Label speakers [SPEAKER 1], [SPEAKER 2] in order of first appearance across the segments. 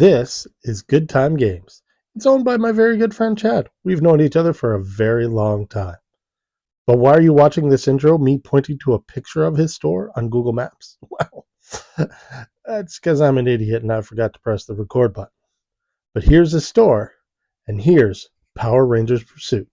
[SPEAKER 1] This is Good Time Games. It's owned by my very good friend Chad. We've known each other for a very long time. But why are you watching this intro, me pointing to a picture of his store on Google Maps? Well, that's because I'm an idiot and I forgot to press the record button. But here's his store, and here's Power Rangers Pursuit.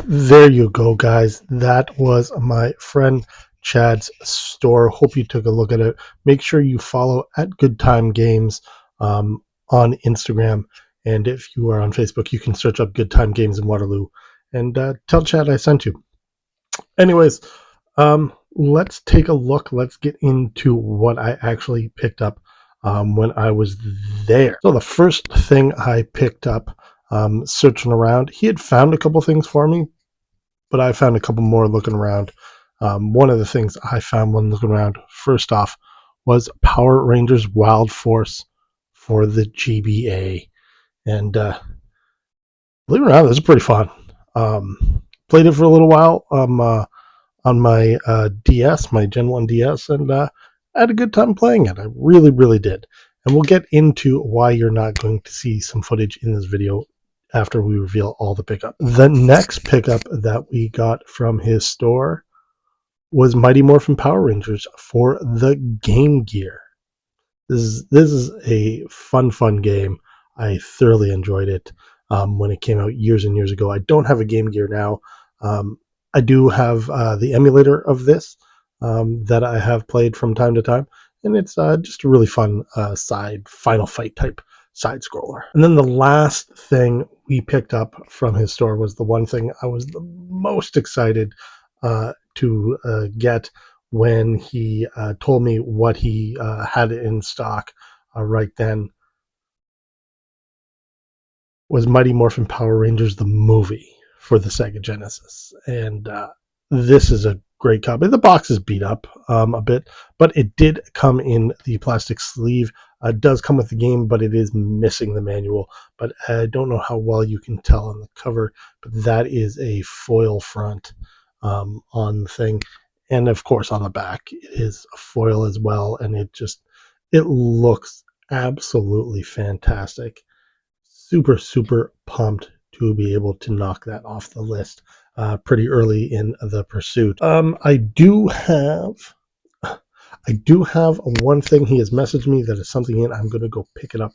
[SPEAKER 1] There you go, guys. That was my friend Chad's store. Hope you took a look at it. Make sure you follow at Good Time Games on Instagram. And if you are on Facebook, you can search up Good Time Games in Waterloo and tell Chad I sent you. Anyways, let's take a look. Let's get into what I actually picked up when I was there. So the first thing I picked up searching around, he had found a couple things for me, but I found a couple more looking around. One of the things I found when looking around, first off, was Power Rangers Wild Force for the GBA. And believe it or not, this is pretty fun. Played it for a little while on my DS, my Gen 1 DS, and I had a good time playing it. I really, really did. And we'll get into why you're not going to see some footage in this video after we reveal all the pickup. The next pickup that we got from his store was Mighty Morphin Power Rangers for the Game Gear. This is a fun game. I thoroughly enjoyed it when it came out years and years ago. I don't have a Game Gear now. I do have the emulator of this that I have played from time to time, and it's just a really fun side Final Fight type side scroller. And then the last thing we picked up from his store was the one thing I was the most excited to get when he told me what he had in stock right then, was Mighty Morphin Power Rangers the movie for the Sega Genesis. And this is a great copy. The box is beat up a bit, but it did come in the plastic sleeve. It does come with the game, but it is missing the manual. But I don't know how well you can tell on the cover, but that is a foil front on the thing. And of course on the back it is a foil as well, and it looks absolutely fantastic. Super pumped to be able to knock that off the list pretty early in the pursuit. I do have one thing. He has messaged me that is something in. I'm going to go pick it up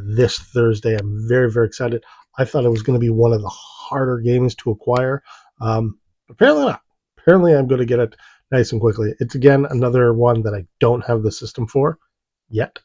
[SPEAKER 1] this Thursday. I'm very, very excited. I thought it was going to be one of the harder games to acquire. Apparently not. Apparently I'm going to get it nice and quickly. It's, again, another one that I don't have the system for yet.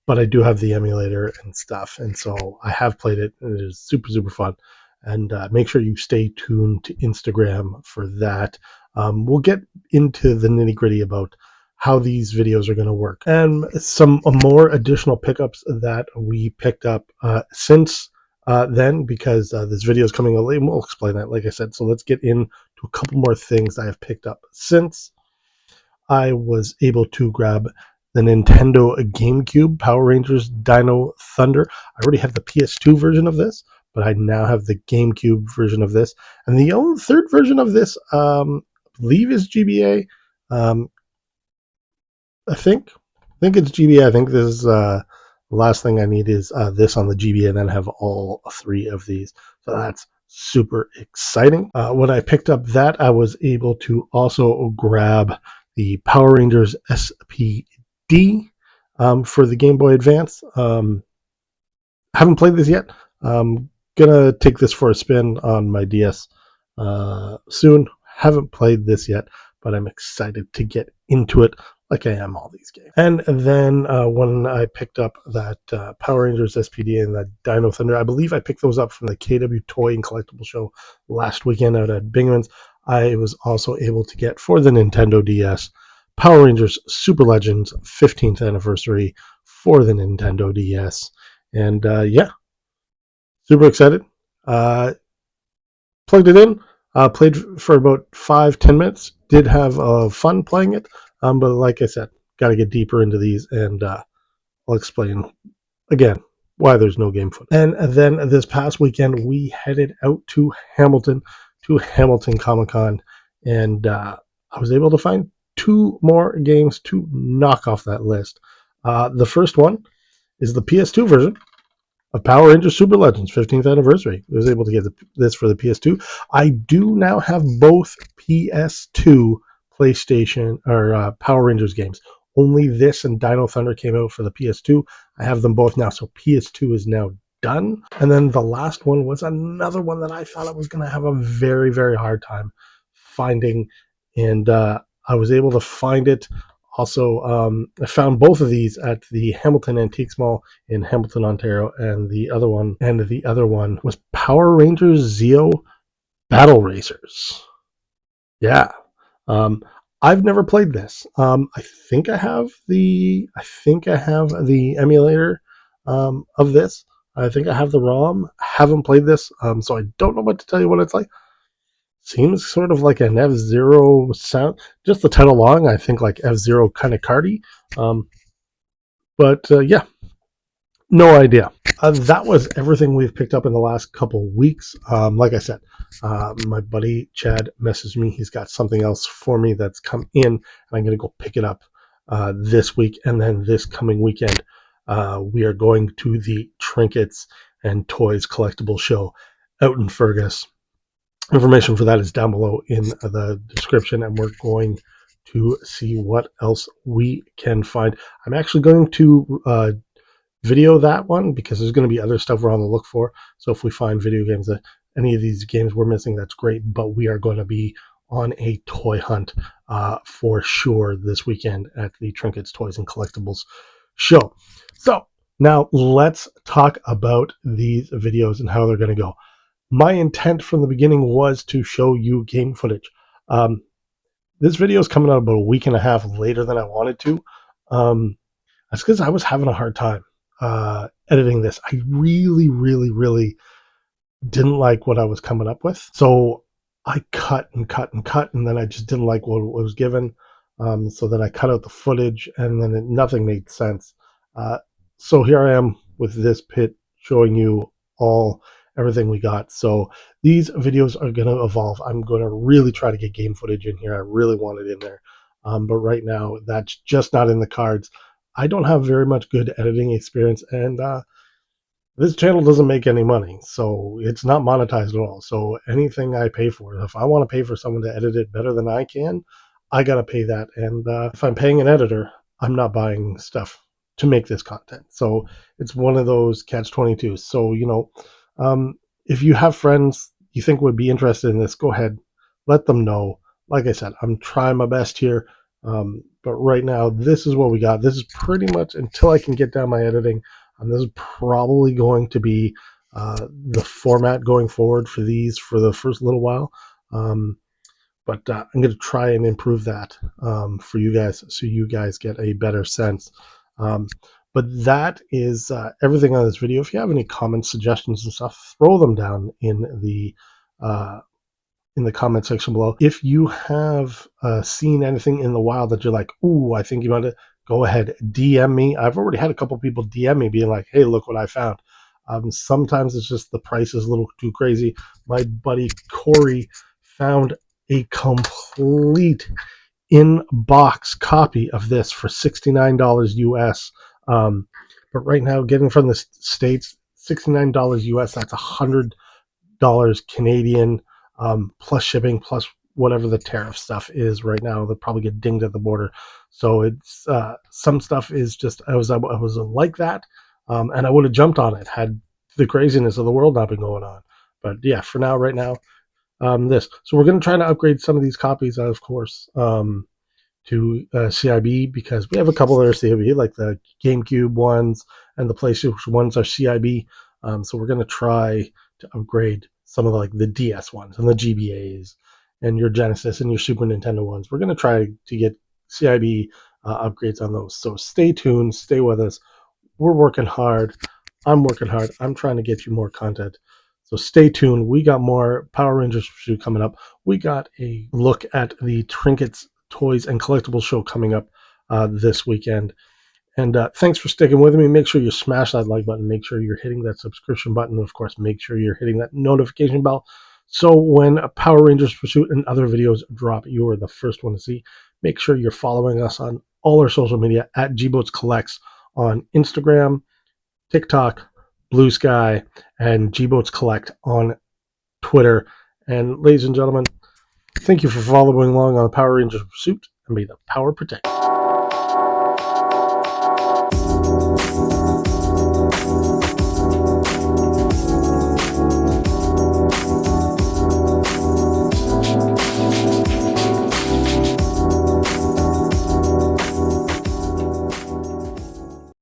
[SPEAKER 1] but I do have the emulator and stuff, and so I have played it, and it is super, super fun. And make sure you stay tuned to Instagram for that. We'll get into the nitty gritty about how these videos are going to work and some more additional pickups that we picked up since then, because this video is coming out late. We'll explain that, like I said. So let's get into a couple more things I have picked up since I was able to grab the Nintendo GameCube Power Rangers Dino Thunder. I already have the PS2 version of this, but I now have the GameCube version of this. And the only third version of this, I believe, is GBA. I think it's GBA. I think this is the last thing I need is this on the GBA, and then have all three of these. So that's super exciting. When I picked up that, I was able to also grab the Power Rangers SPD for the Game Boy Advance. Haven't played this yet. Gonna take this for a spin on my DS soon. Haven't played this yet, but I'm excited to get into it like I am all these games. And then when I picked up that Power Rangers SPD and that Dino Thunder, I believe I picked those up from the KW Toy and Collectible Show last weekend out at Bingham's. I was also able to get for the Nintendo DS Power Rangers Super Legends 15th anniversary for the Nintendo DS. And yeah, super excited. Plugged it in, played for about 5-10 minutes. Did have fun playing it. But like I said, got to get deeper into these, and I'll explain again why there's no game footage. And then this past weekend, we headed out to Hamilton Comic Con, and I was able to find 2 more games to knock off that list. The first one is the PS2 version of Power Rangers Super Legends 15th anniversary. I was able to get this for the PS2. I do now have both PS2 PlayStation or Power Rangers games. Only this and Dino Thunder came out for the PS2. I have them both now, so PS2 is now done. And then the last one was another one that I thought I was going to have a very, very hard time finding, and I was able to find it. Also, I found both of these at the Hamilton Antiques Mall in Hamilton, Ontario, and the other one was Power Rangers Zeo Battle Racers. Yeah. I've never played this. I think I have the emulator of this. I think I have the ROM. Haven't played this, so I don't know what to tell you what it's like. Seems sort of like an F-Zero sound. Just the title alone, I think like F-Zero kind of cardy. But yeah, no idea. That was everything we've picked up in the last couple weeks. Like I said, my buddy Chad messaged me. He's got something else for me that's come in, and I'm going to go pick it up this week. And then this coming weekend, we are going to the Trinkets and Toys Collectible Show out in Fergus. Information for that is down below in the description, and we're going to see what else we can find. I'm actually going to video that one because there's going to be other stuff we're on the look for. So if we find video games that any of these games we're missing, that's great. But we are going to be on a toy hunt for sure this weekend at the Trinkets, Toys, and Collectibles show. So now let's talk about these videos and how they're going to go. My intent from the beginning was to show you game footage. This video is coming out about a week and a half later than I wanted to. That's because I was having a hard time editing this. I really, really, really didn't like what I was coming up with. So I cut and cut and cut, and then I just didn't like what was given. So then I cut out the footage, and then nothing made sense. So here I am with this pit showing you everything we got. So these videos are going to evolve. I'm going to really try to get game footage in here. I really want it in there. But right now, that's just not in the cards. I don't have very much good editing experience, and this channel doesn't make any money, so it's not monetized at all. So anything I pay for, if I want to pay for someone to edit it better than I can, I got to pay that. And if I'm paying an editor, I'm not buying stuff to make this content. So it's one of those catch-22s. So, if you have friends you think would be interested in this, go ahead, let them know. Like I said, I'm trying my best here, but But right now, this is what we got. This is pretty much, until I can get down my editing, this is probably going to be the format going forward for these for the first little while. But I'm going to try and improve that for you guys, so you guys get a better sense. But that is everything on this video. If you have any comments, suggestions, and stuff, throw them down in the comment section below. If you have seen anything in the wild that you're like, ooh, I think you might, go ahead, DM me. I've already had a couple people DM me being like, hey, look what I found. Sometimes it's just the price is a little too crazy. My buddy Corey found a complete in-box copy of this for $69 US. But right now, getting from the States, $69 US, that's $100 Canadian, plus shipping, plus whatever the tariff stuff is right now. They'll probably get dinged at the border. So it's some stuff is just, I was like that, and I would have jumped on it had the craziness of the world not been going on. But yeah, for now, right now, this. So we're going to try to upgrade some of these copies, of course, to CIB, because we have a couple that are CIB, like the GameCube ones and the PlayStation ones are CIB. So we're going to try to upgrade some of the DS ones and the GBAs and your Genesis and your Super Nintendo ones. We're going to try to get CIB upgrades on those. So stay tuned, stay with us. We're working hard. I'm working hard. I'm trying to get you more content. So stay tuned. We got more Power Rangers Pursuit coming up. We got a look at the Trinkets, Toys, and Collectibles show coming up this weekend. And thanks for sticking with me. Make sure you smash that like button. Make sure you're hitting that subscription button. Of course, make sure you're hitting that notification bell, so when Power Rangers Pursuit and other videos drop, you are the first one to see. Make sure you're following us on all our social media at GBoatsCollects on Instagram, TikTok, Blue Sky, and GBoatsCollect on Twitter. And ladies and gentlemen, thank you for following along on Power Rangers Pursuit, and may the power protect you.